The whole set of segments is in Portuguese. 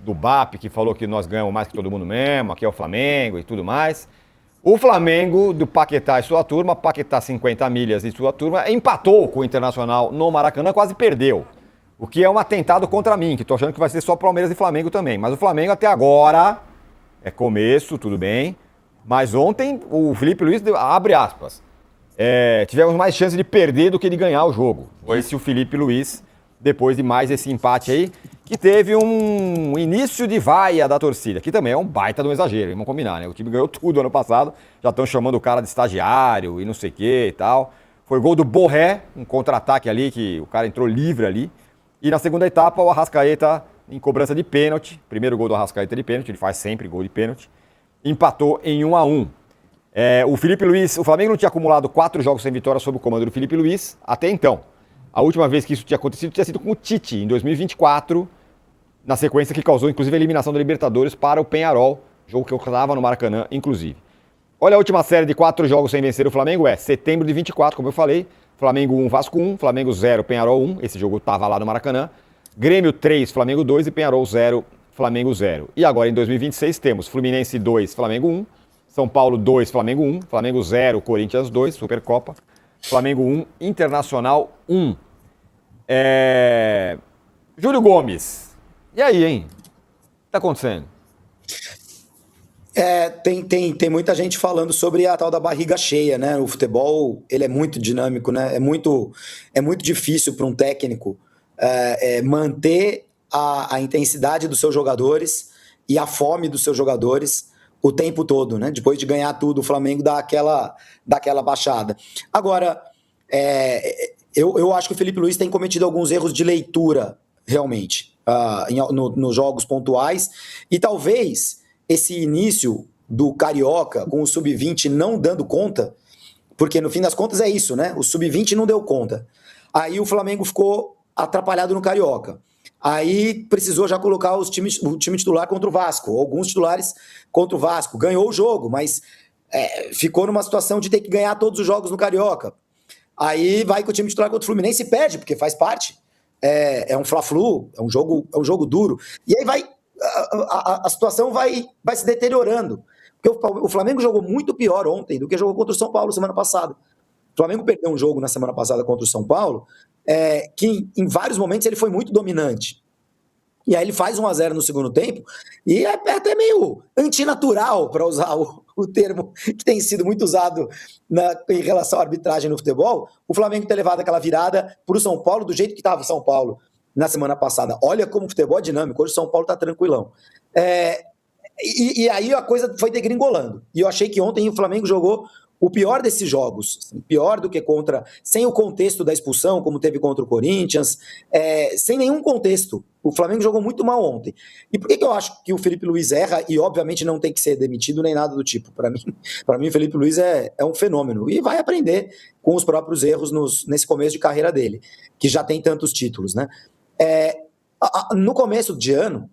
do BAP, que falou que nós ganhamos mais que todo mundo mesmo, aqui é o Flamengo e tudo mais. O Flamengo, do Paquetá e sua turma, Paquetá 50 milhas e sua turma, empatou com o Internacional no Maracanã, quase perdeu. O que é um atentado contra mim, que tô achando que vai ser só Palmeiras e Flamengo também. Mas o Flamengo até agora é começo, tudo bem. Mas ontem o Felipe Luiz abre aspas. Tivemos mais chance de perder do que de ganhar o jogo. Disse o Felipe Luiz, depois de mais esse empate aí, que teve um início de vaia da torcida, que também é um baita de um exagero, vamos combinar, né? O time ganhou tudo ano passado, já estão chamando o cara de estagiário e não sei o que e tal. Foi gol do Borré, um contra-ataque ali, que o cara entrou livre ali. E na segunda etapa, o Arrascaeta, em cobrança de pênalti, primeiro gol do Arrascaeta de pênalti, ele faz sempre gol de pênalti, empatou em 1-1. O Felipe Luiz, o Flamengo não tinha acumulado 4 jogos sem vitória sob o comando do Felipe Luiz até então. A última vez que isso tinha acontecido tinha sido com o Tite, em 2024, na sequência que causou inclusive a eliminação da Libertadores para o Peñarol, jogo que eu estava no Maracanã, inclusive. Olha a última série de 4 jogos sem vencer o Flamengo, setembro de 24, como eu falei, Flamengo 1, Vasco 1, Flamengo 0, Peñarol 1, esse jogo estava lá no Maracanã, Grêmio 3, Flamengo 2 e Peñarol 0, Flamengo 0. E agora em 2026 temos Fluminense 2, Flamengo 1, São Paulo 2, Flamengo 1, Flamengo 0, Corinthians 2, Supercopa, Flamengo 1, Internacional 1. Júlio Gomes, e aí, hein? O que tá acontecendo? Tem muita gente falando sobre a tal da barriga cheia, né? O futebol, ele é muito dinâmico, né? É muito difícil para um técnico manter a intensidade dos seus jogadores e a fome dos seus jogadores o tempo todo, né? Depois de ganhar tudo, o Flamengo dá aquela baixada. Agora, eu acho que o Felipe Luiz tem cometido alguns erros de leitura, realmente, nos jogos pontuais, e talvez esse início do Carioca com o Sub-20 não dando conta, porque no fim das contas é isso, né? O Sub-20 não deu conta. Aí o Flamengo ficou atrapalhado no Carioca. Aí precisou já colocar o time titular contra o Vasco, alguns titulares contra o Vasco. Ganhou o jogo, mas ficou numa situação de ter que ganhar todos os jogos no Carioca. Aí vai com o time titular contra o Fluminense e perde, porque faz parte. É um Fla-Flu, é um jogo duro. E aí a situação vai se deteriorando. Porque o Flamengo jogou muito pior ontem do que jogou contra o São Paulo semana passada. O Flamengo perdeu um jogo na semana passada contra o São Paulo, que em vários momentos ele foi muito dominante. E aí ele faz 1-0 no segundo tempo, e é até meio antinatural, para usar o termo que tem sido muito usado em relação à arbitragem no futebol, o Flamengo ter levado aquela virada para o São Paulo do jeito que estava o São Paulo na semana passada. Olha como o futebol é dinâmico, hoje o São Paulo está tranquilão. E aí a coisa foi degringolando. E eu achei que ontem o Flamengo jogou o pior desses jogos, assim, pior do que sem o contexto da expulsão, como teve contra o Corinthians, sem nenhum contexto. O Flamengo jogou muito mal ontem. E por que eu acho que o Felipe Luiz erra e, obviamente, não tem que ser demitido nem nada do tipo? Para mim, o Felipe Luiz é um fenômeno e vai aprender com os próprios erros nesse começo de carreira dele, que já tem tantos títulos, né? No começo de ano,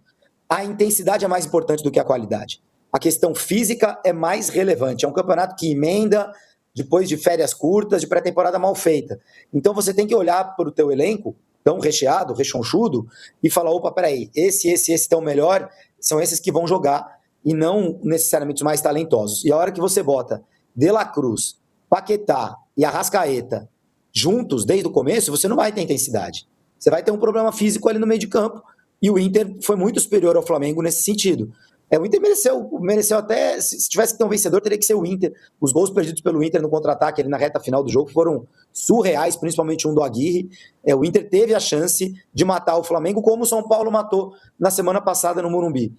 a intensidade é mais importante do que a qualidade. A questão física é mais relevante. É um campeonato que emenda depois de férias curtas, de pré-temporada mal feita. Então você tem que olhar para o teu elenco, tão recheado, rechonchudo, e falar, opa, peraí, esse estão melhor, são esses que vão jogar, e não necessariamente os mais talentosos. E a hora que você bota De La Cruz, Paquetá e Arrascaeta juntos desde o começo, você não vai ter intensidade. Você vai ter um problema físico ali no meio de campo, e o Inter foi muito superior ao Flamengo nesse sentido. O Inter mereceu até, se tivesse que ter um vencedor, teria que ser o Inter. Os gols perdidos pelo Inter no contra-ataque ali na reta final do jogo foram surreais, principalmente um do Aguirre. O Inter teve a chance de matar o Flamengo, como o São Paulo matou na semana passada no Morumbi.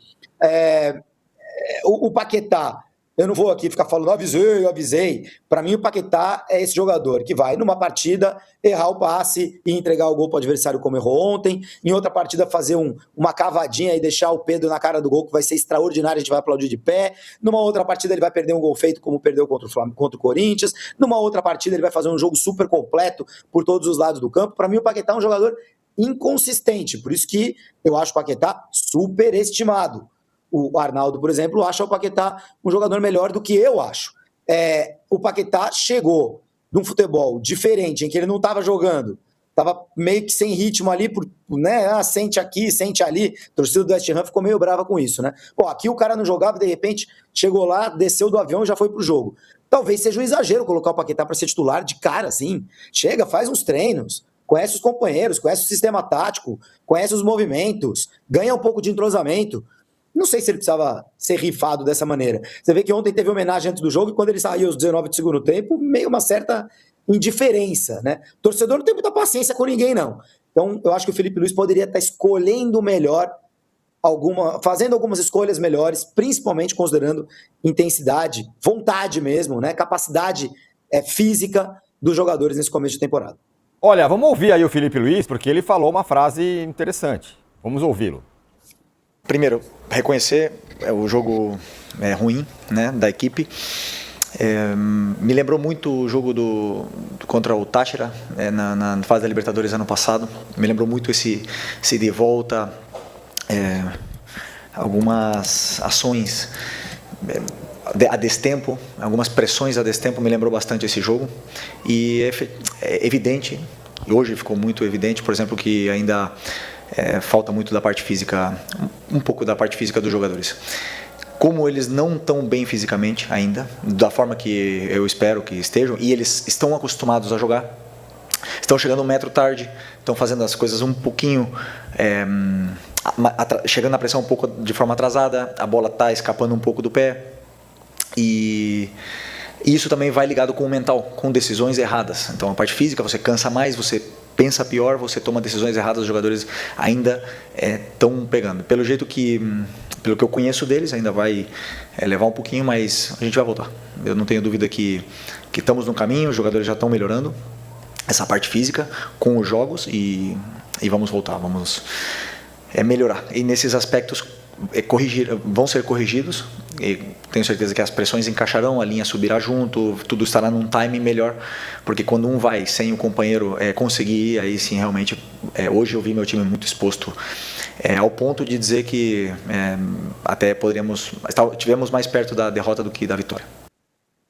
O Paquetá, eu não vou aqui ficar falando, eu avisei. Para mim, o Paquetá é esse jogador que vai, numa partida, errar o passe e entregar o gol para o adversário como errou ontem. Em outra partida, fazer uma cavadinha e deixar o Pedro na cara do gol, que vai ser extraordinário, a gente vai aplaudir de pé. Numa outra partida, ele vai perder um gol feito como perdeu contra o Corinthians. Numa outra partida, ele vai fazer um jogo super completo por todos os lados do campo. Para mim, o Paquetá é um jogador inconsistente. Por isso que eu acho o Paquetá superestimado. O Arnaldo, por exemplo, acha o Paquetá um jogador melhor do que eu acho. O Paquetá chegou num futebol diferente, em que ele não estava jogando tava meio que sem ritmo ali, né? Sente aqui, sente ali. A torcida do West Ham ficou meio brava com isso, né? Pô, aqui o cara não jogava, de repente chegou lá, desceu do avião e já foi pro jogo. Talvez seja um exagero colocar o Paquetá para ser titular de cara, assim. Chega, faz uns treinos, conhece os companheiros, conhece o sistema tático, conhece os movimentos, ganha um pouco de entrosamento. Não sei se ele precisava ser rifado dessa maneira. Você vê que ontem teve homenagem antes do jogo e quando ele saiu aos 19 do segundo tempo, meio uma certa indiferença, né? O torcedor não tem muita paciência com ninguém, não. Então, eu acho que o Felipe Luiz poderia estar escolhendo melhor, fazendo algumas escolhas melhores, principalmente considerando intensidade, vontade mesmo, né? Capacidade física dos jogadores nesse começo de temporada. Olha, vamos ouvir aí o Felipe Luiz, porque ele falou uma frase interessante. Vamos ouvi-lo. Primeiro, reconhecer o jogo ruim, né, da equipe. Me lembrou muito o jogo contra o Táchira na fase da Libertadores ano passado. Me lembrou muito esse de volta, algumas ações a destempo, algumas pressões a destempo, me lembrou bastante esse jogo. E é evidente, e hoje ficou muito evidente, por exemplo, que ainda falta muito da parte física, um pouco da parte física dos jogadores. Como eles não estão bem fisicamente ainda, da forma que eu espero que estejam, e eles estão acostumados a jogar, estão chegando 1 metro tarde, estão fazendo as coisas um pouquinho, chegando na pressão um pouco de forma atrasada, a bola está escapando um pouco do pé, e isso também vai ligado com o mental, com decisões erradas. Então a parte física, você cansa mais, você pensa pior, você toma decisões erradas, os jogadores ainda estão pegando. Pelo que eu conheço deles, ainda vai levar um pouquinho, mas a gente vai voltar. Eu não tenho dúvida que estamos no caminho, os jogadores já estão melhorando essa parte física com os jogos e vamos voltar, vamos melhorar. E nesses aspectos vão ser corrigidos, e tenho certeza que as pressões encaixarão, a linha subirá junto, tudo estará num time melhor, porque quando um vai sem o companheiro conseguir ir, aí sim realmente, hoje eu vi meu time muito exposto, ao ponto de dizer que até tivemos mais perto da derrota do que da vitória.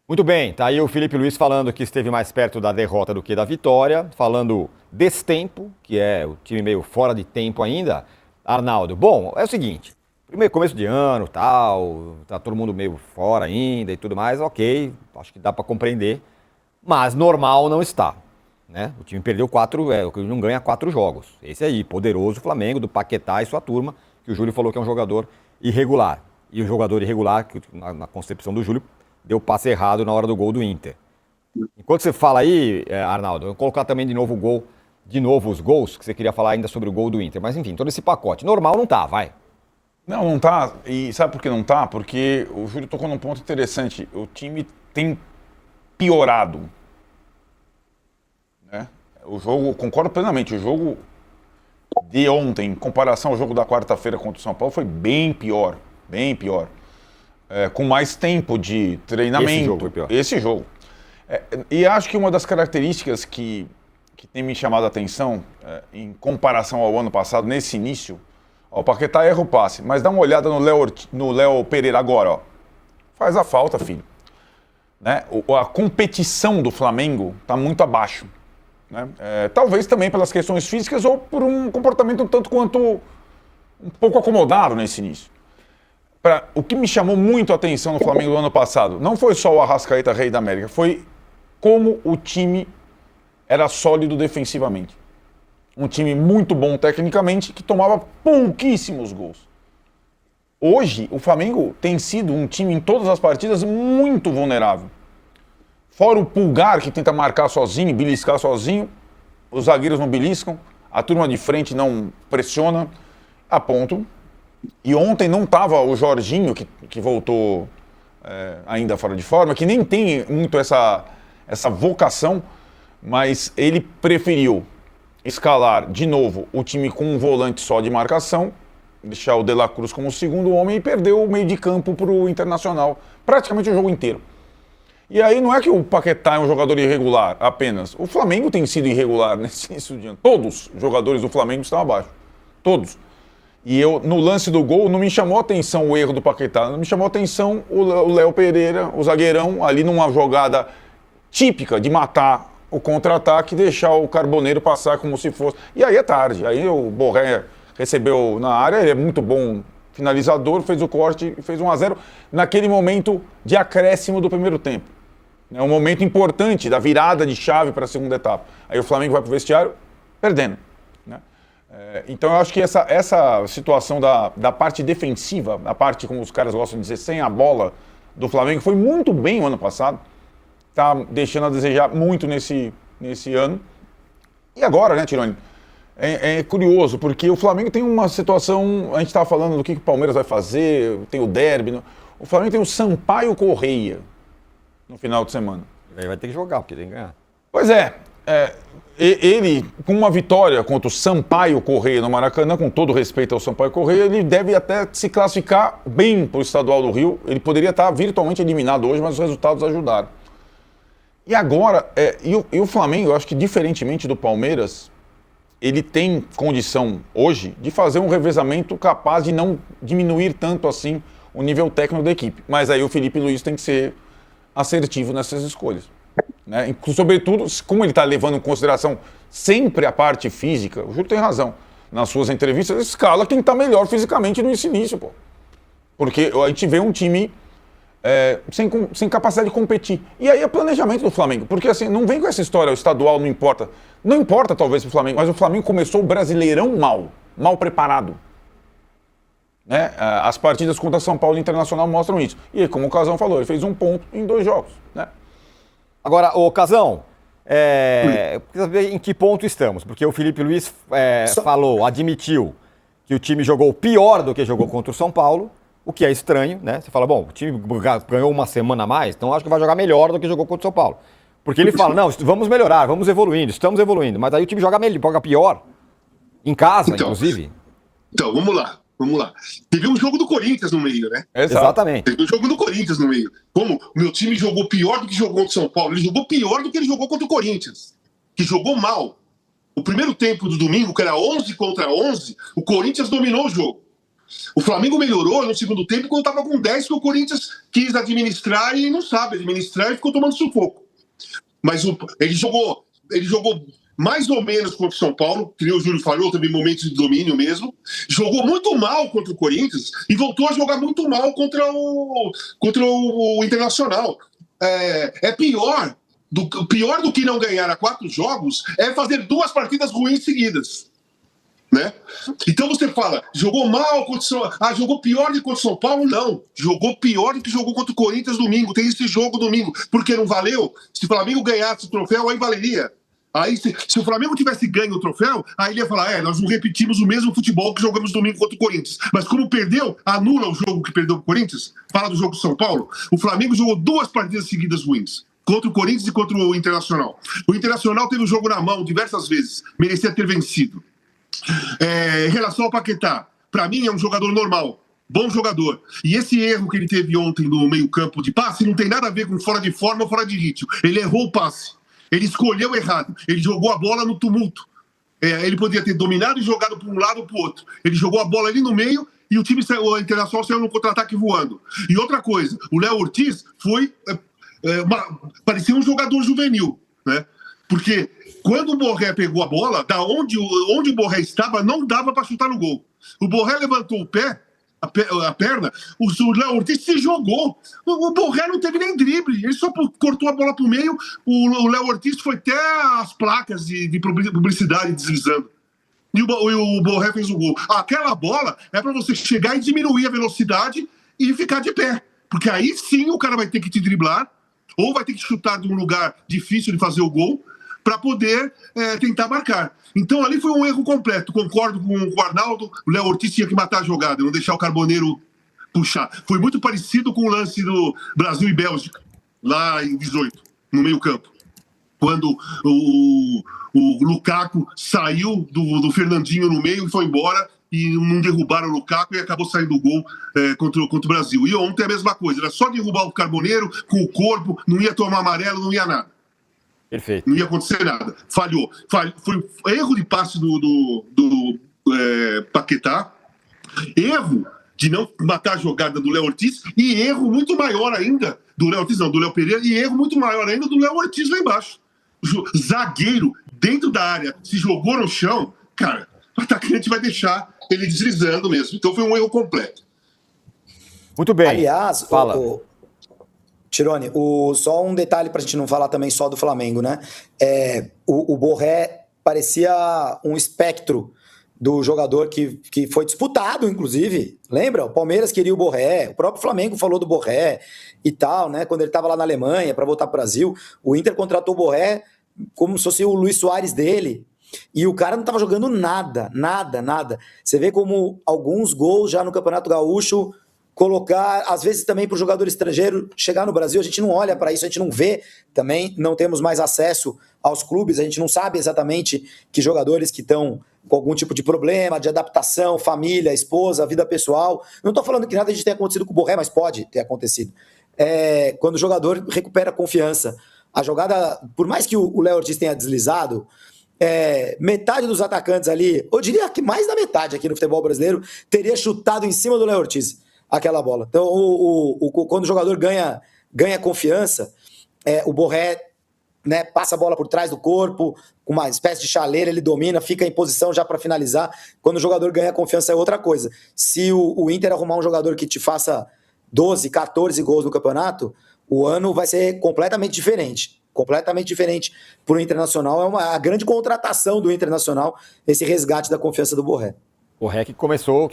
Muito bem, tá aí o Felipe Luiz falando que esteve mais perto da derrota do que da vitória, falando destempo, que é o time meio fora de tempo ainda. Arnaldo, bom, é o seguinte, primeiro começo de ano, tal, tá todo mundo meio fora ainda e tudo mais, ok, acho que dá para compreender, mas normal não está, né? O time perdeu não ganha 4 jogos. Esse aí, poderoso Flamengo, do Paquetá e sua turma, que o Júlio falou que é um jogador irregular. E o jogador irregular, que na concepção do Júlio, deu passe errado na hora do gol do Inter. Enquanto você fala aí, Arnaldo, eu vou colocar também de novo os gols, que você queria falar ainda sobre o gol do Inter. Mas enfim, todo esse pacote. Normal não tá, vai. Não tá. E sabe por que não tá? Porque o Júlio tocou num ponto interessante. O time tem piorado. Né? O jogo, concordo plenamente, o jogo de ontem, em comparação ao jogo da quarta-feira contra o São Paulo, foi bem pior. Bem pior. Com mais tempo de treinamento. Esse jogo foi pior. Esse jogo. E acho que uma das características que tem me chamado a atenção, em comparação ao ano passado, nesse início, o Paquetá erra o passe, mas dá uma olhada no Léo Pereira agora, ó. Faz a falta, filho. Né? A competição do Flamengo está muito abaixo. Né? Talvez também pelas questões físicas ou por um comportamento um tanto quanto um pouco acomodado nesse início. O que me chamou muito a atenção no Flamengo do ano passado, não foi só o Arrascaeta Rei da América, foi como o time era sólido defensivamente. Um time muito bom tecnicamente, que tomava pouquíssimos gols. Hoje, o Flamengo tem sido um time em todas as partidas muito vulnerável. Fora o Pulgar, que tenta marcar sozinho, beliscar sozinho, os zagueiros não beliscam, a turma de frente não pressiona, a ponto. E ontem não estava o Jorginho, que voltou ainda fora de forma, que nem tem muito essa vocação, mas ele preferiu escalar de novo o time com um volante só de marcação, deixar o De La Cruz como segundo homem e perdeu o meio de campo para o Internacional, praticamente o jogo inteiro. E aí não é que o Paquetá é um jogador irregular apenas, o Flamengo tem sido irregular nesse início de ano. Todos os jogadores do Flamengo estão abaixo, todos. E no lance do gol, não me chamou a atenção o erro do Paquetá, não me chamou a atenção o Léo Pereira, o zagueirão, ali numa jogada típica de matar o contra-ataque e deixar o Carboneiro passar como se fosse. E aí é tarde. Aí o Borré recebeu na área, ele é muito bom finalizador, fez o corte e fez 1-0 naquele momento de acréscimo do primeiro tempo. É um momento importante da virada de chave para a segunda etapa. Aí o Flamengo vai para o vestiário perdendo. Né? Então eu acho que essa situação da parte defensiva, a parte, como os caras gostam de dizer, sem a bola do Flamengo, foi muito bem o ano passado. Está deixando a desejar muito nesse ano. E agora, né, Tironi? É curioso, porque o Flamengo tem uma situação... A gente estava falando do que o Palmeiras vai fazer, tem o derby. O Flamengo tem o Sampaio Correia no final de semana. Ele vai ter que jogar, porque tem que ganhar. Pois é. Ele, com uma vitória contra o Sampaio Correia no Maracanã, com todo respeito ao Sampaio Correia, ele deve até se classificar bem para o Estadual do Rio. Ele poderia estar virtualmente eliminado hoje, mas os resultados ajudaram. E agora, e o Flamengo, eu acho que diferentemente do Palmeiras, ele tem condição hoje de fazer um revezamento capaz de não diminuir tanto assim o nível técnico da equipe. Mas aí o Felipe Luiz tem que ser assertivo nessas escolhas. Né? Sobretudo, como ele está levando em consideração sempre a parte física, o Júlio tem razão. Nas suas entrevistas, ele escala quem está melhor fisicamente no início, pô. Porque a gente vê um time sem capacidade de competir. E aí é planejamento do Flamengo. Porque assim, não vem com essa história, o estadual não importa. Não importa talvez para o Flamengo, mas o Flamengo começou o Brasileirão mal preparado. Né? As partidas contra São Paulo e Internacional mostram isso. E como o Casão falou, ele fez 1 ponto em 2 jogos. Né? Agora, ô Casão, precisa saber em que ponto estamos, porque o Felipe Luiz admitiu que o time jogou pior do que jogou contra o São Paulo, o que é estranho, né? Você fala, bom, o time ganhou uma semana a mais, então acho que vai jogar melhor do que jogou contra o São Paulo. Porque ele fala, não, vamos melhorar, vamos evoluindo, estamos evoluindo, mas aí o time joga pior, em casa, inclusive. Então, vamos lá. Teve um jogo do Corinthians no meio, né? Exatamente. Teve um jogo do Corinthians no meio. Como o meu time jogou pior do que jogou contra o São Paulo, ele jogou pior do que ele jogou contra o Corinthians, que jogou mal. O primeiro tempo do domingo, que era 11 contra 11, o Corinthians dominou o jogo. O Flamengo melhorou no segundo tempo quando estava com 10, que o Corinthians quis administrar e não sabe administrar e ficou tomando sufoco. Mas ele jogou mais ou menos contra o São Paulo, que o Júlio falou, teve momentos de domínio mesmo. Jogou muito mal contra o Corinthians e voltou a jogar muito mal contra o Internacional. Pior do que não ganhar a 4 jogos é fazer 2 partidas ruins seguidas. Né? Então você fala, jogou mal contra o São Paulo, jogou pior do que contra o São Paulo? Não, jogou pior do que jogou contra o Corinthians domingo, tem esse jogo domingo, porque não valeu. Se o Flamengo ganhasse o troféu, aí valeria. Aí se o Flamengo tivesse ganho o troféu, aí ele ia falar, nós não repetimos o mesmo futebol que jogamos domingo contra o Corinthians. Mas como perdeu, anula o jogo que perdeu o Corinthians, fala do jogo do São Paulo, o Flamengo jogou 2 partidas seguidas ruins, contra o Corinthians e contra o Internacional. O Internacional teve o jogo na mão diversas vezes, merecia ter vencido. Em relação ao Paquetá, para mim é um jogador normal, bom jogador. E esse erro que ele teve ontem no meio-campo de passe não tem nada a ver com fora de forma ou fora de ritmo. Ele errou o passe, ele escolheu errado, ele jogou a bola no tumulto. Ele poderia ter dominado e jogado para um lado ou para o outro. Ele jogou a bola ali no meio e o Internacional saiu no contra-ataque voando. E outra coisa, o Léo Ortiz parecia um jogador juvenil, né? Porque quando o Borré pegou a bola, da onde o Borré estava, não dava para chutar no gol. O Borré levantou o pé, a perna, o Léo Ortiz se jogou. O Borré não teve nem drible, ele só cortou a bola para o meio. O Léo Ortiz foi até as placas de publicidade deslizando. E o Borré fez o gol. Aquela bola é para você chegar e diminuir a velocidade e ficar de pé. Porque aí sim o cara vai ter que te driblar, ou vai ter que chutar de um lugar difícil de fazer o gol, para poder tentar marcar. Então ali foi um erro completo. Concordo com o Arnaldo, o Léo Ortiz tinha que matar a jogada, não deixar o Carboneiro puxar. Foi muito parecido com o lance do Brasil e Bélgica, lá em 18, no meio campo. Quando o Lukaku saiu do Fernandinho no meio e foi embora, e não derrubaram o Lukaku e acabou saindo o gol contra o Brasil. E ontem a mesma coisa, era só derrubar o Carboneiro com o corpo, não ia tomar amarelo, não ia nada. Perfeito. Não ia acontecer nada. Falhou. Foi erro de passe do Paquetá, erro de não matar a jogada do Léo Ortiz e erro muito maior ainda do Léo Ortiz, não, do Léo Pereira, e erro muito maior ainda do Léo Ortiz lá embaixo. Zagueiro dentro da área, se jogou no chão, cara, o atacante vai deixar ele deslizando mesmo. Então foi um erro completo. Muito bem. Aliás, fala. Tirone, só um detalhe para a gente não falar também só do Flamengo, né? O Borré parecia um espectro do jogador que foi disputado, inclusive. Lembra? O Palmeiras queria o Borré, o próprio Flamengo falou do Borré e tal, né? Quando ele estava lá na Alemanha para voltar para o Brasil, o Inter contratou o Borré como se fosse o Luis Soares dele. E o cara não estava jogando nada. Você vê como alguns gols já no Campeonato Gaúcho colocar, às vezes também para o jogador estrangeiro chegar no Brasil, a gente não olha para isso, a gente não vê também, não temos mais acesso aos clubes, a gente não sabe exatamente que jogadores que estão com algum tipo de problema, de adaptação, família, esposa, vida pessoal. Não estou falando que nada disso tenha acontecido com o Borré, mas pode ter acontecido. Quando o jogador recupera a confiança. A jogada, por mais que o Léo Ortiz tenha deslizado, metade dos atacantes ali, eu diria que mais da metade aqui no futebol brasileiro, teria chutado em cima do Léo Ortiz aquela bola. Então, quando o jogador ganha confiança, o Borré, né, passa a bola por trás do corpo, com uma espécie de chaleira, ele domina, fica em posição já para finalizar. Quando o jogador ganha confiança é outra coisa. Se o Inter arrumar um jogador que te faça 12, 14 gols no campeonato, o ano vai ser completamente diferente. Completamente diferente para o Internacional. A grande contratação do Internacional, esse resgate da confiança do Borré. O Borré que começou,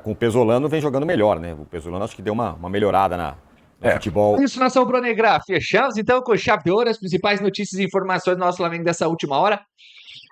com o Pesolano vem jogando melhor, né? O Pesolano acho que deu uma melhorada no futebol. Isso, nação Bronegra. Fechamos então com chave de ouro as principais notícias e informações do nosso Flamengo dessa última hora.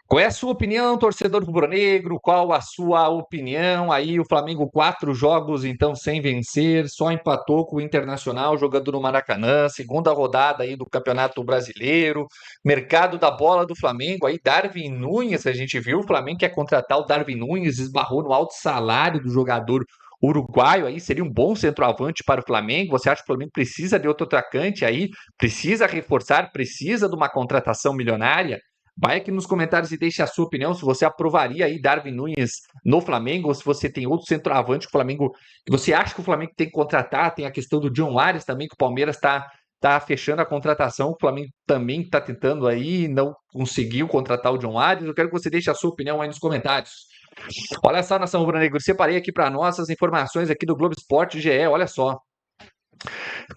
Qual é a sua opinião, torcedor rubro-negro? Qual a sua opinião? Aí o Flamengo 4 jogos então sem vencer, só empatou com o Internacional jogando no Maracanã, segunda rodada aí do Campeonato Brasileiro, mercado da bola do Flamengo, aí Darwin Núñez, a gente viu, o Flamengo quer contratar o Darwin Núñez, esbarrou no alto salário do jogador uruguaio, aí seria um bom centroavante para o Flamengo. Você acha que o Flamengo precisa de outro atacante aí? Precisa reforçar? Precisa de uma contratação milionária? Vai aqui nos comentários e deixe a sua opinião, se você aprovaria aí Darwin Núñez no Flamengo, ou se você tem outro centroavante que o Flamengo, você acha que o Flamengo tem que contratar, tem a questão do John Ares também, que o Palmeiras está fechando a contratação, o Flamengo também está tentando aí, não conseguiu contratar o John Ares. Eu quero que você deixe a sua opinião aí nos comentários. Olha só, nação rubro-negra, separei aqui para nós as informações aqui do Globo Esporte GE, olha só.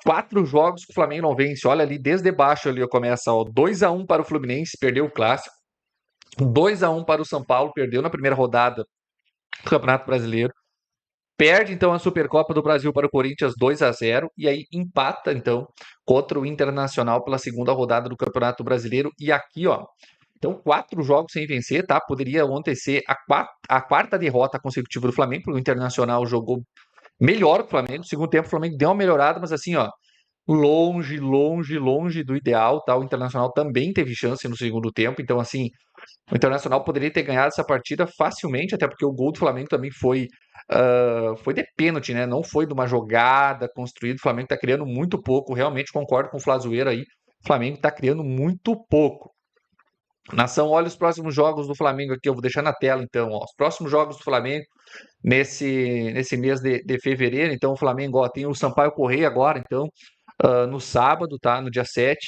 4 jogos que o Flamengo não vence. Olha ali, desde baixo ali começa, 2-1 para o Fluminense, perdeu o clássico. 2-1 para o São Paulo, perdeu na primeira rodada do Campeonato Brasileiro. Perde então a Supercopa do Brasil para o Corinthians 2-0 e aí empata então contra o Internacional pela segunda rodada do Campeonato Brasileiro. E aqui, então 4 jogos sem vencer, tá? Poderia ontem ser a quarta derrota consecutiva do Flamengo, porque o Internacional jogou melhor que o Flamengo. No segundo tempo, o Flamengo deu uma melhorada, mas assim, longe do ideal, tá? O Internacional também teve chance no segundo tempo, então assim, o Internacional poderia ter ganhado essa partida facilmente, até porque o gol do Flamengo também foi de pênalti, né? Não foi de uma jogada construída. O Flamengo tá criando muito pouco, realmente concordo com o Flazoeiro aí. O Flamengo tá criando muito pouco. Nação, olha os próximos jogos do Flamengo aqui, eu vou deixar na tela então, os próximos jogos do Flamengo nesse mês de fevereiro. Então o Flamengo tem o Sampaio Corrêa agora, então no sábado, tá, no dia 7,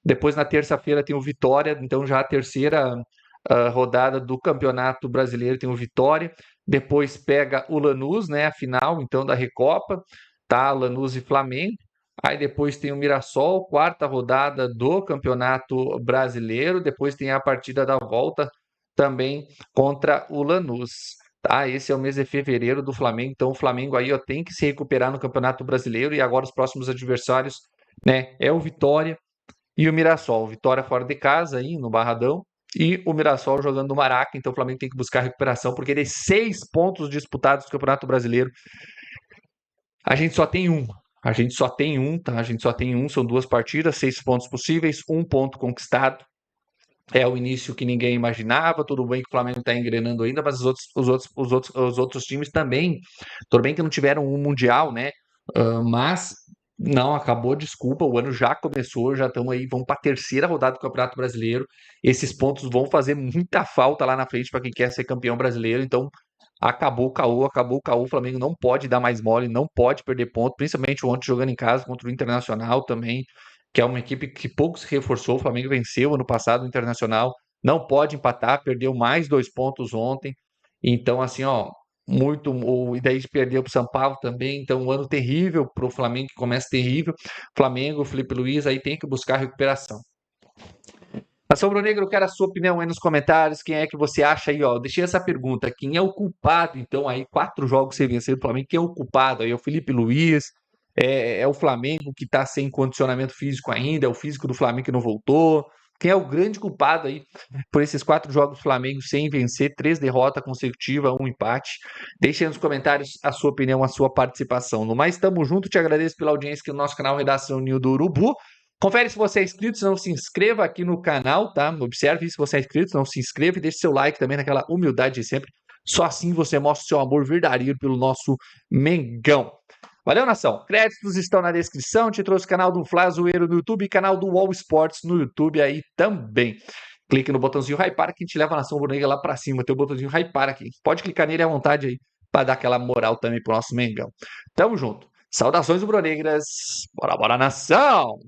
depois na terça-feira tem o Vitória, então já a terceira rodada do Campeonato Brasileiro tem o Vitória, depois pega o Lanús, né, a final então da Recopa, tá, Lanús e Flamengo. Aí depois tem o Mirassol, quarta rodada do Campeonato Brasileiro. Depois tem a partida da volta também contra o Lanús. Tá? Esse é o mês de fevereiro do Flamengo. Então o Flamengo aí tem que se recuperar no Campeonato Brasileiro. E agora os próximos adversários, né, é o Vitória e o Mirassol. Vitória fora de casa aí no Barradão. E o Mirassol jogando no Maraca. Então o Flamengo tem que buscar recuperação, porque de 6 pontos disputados no Campeonato Brasileiro, a gente só tem um. A gente só tem um, tá? A gente só tem um, são 2 partidas, 6 pontos possíveis, 1 ponto conquistado. É o início que ninguém imaginava. Tudo bem que o Flamengo está engrenando ainda, mas os outros times também. Tudo bem que não tiveram um Mundial, né? Mas não acabou, desculpa. O ano já começou, já estamos aí, vamos para a terceira rodada do Campeonato Brasileiro. Esses pontos vão fazer muita falta lá na frente para quem quer ser campeão brasileiro. Então, acabou o caô. O Flamengo não pode dar mais mole, não pode perder ponto, principalmente ontem jogando em casa contra o Internacional também. que é uma equipe que pouco se reforçou. O Flamengo venceu ano passado o Internacional, não pode empatar, perdeu mais 2 pontos ontem. Então, assim, ó, e daí perdeu para o São Paulo também. Então, um ano terrível para o Flamengo, que começa terrível. Flamengo, Felipe Luiz, aí tem que buscar recuperação. Nação Rubro-Negra, eu quero a sua opinião aí nos comentários. Quem é que você acha aí, ó? Eu deixei essa pergunta. Quem é o culpado, então, aí, 4 jogos sem vencer do Flamengo? Quem é o culpado aí? É o Felipe Luiz? É o Flamengo que tá sem condicionamento físico ainda? É o físico do Flamengo que não voltou? Quem é o grande culpado aí por esses 4 jogos do Flamengo sem vencer, 3 derrotas consecutivas, 1 empate? Deixe aí nos comentários a sua opinião, a sua participação. No mais, tamo junto. Te agradeço pela audiência aqui no nosso canal Redação Ninho do Urubu. Confere se você é inscrito, se não se inscreva aqui no canal, tá? Observe se você é inscrito, se não se inscreva e deixe seu like também naquela humildade de sempre. Só assim você mostra o seu amor verdadeiro pelo nosso Mengão. Valeu, nação! Créditos estão na descrição. Te trouxe o canal do Flá Zoeiro no YouTube e canal do All Sports no YouTube aí também. Clique no botãozinho Hypar que te leva a Nação Rubro-Negra lá pra cima. Tem o botãozinho Hypar aqui. Pode clicar nele à vontade aí para dar aquela moral também pro nosso Mengão. Tamo junto. Saudações rubro-negras. Bora, bora, nação!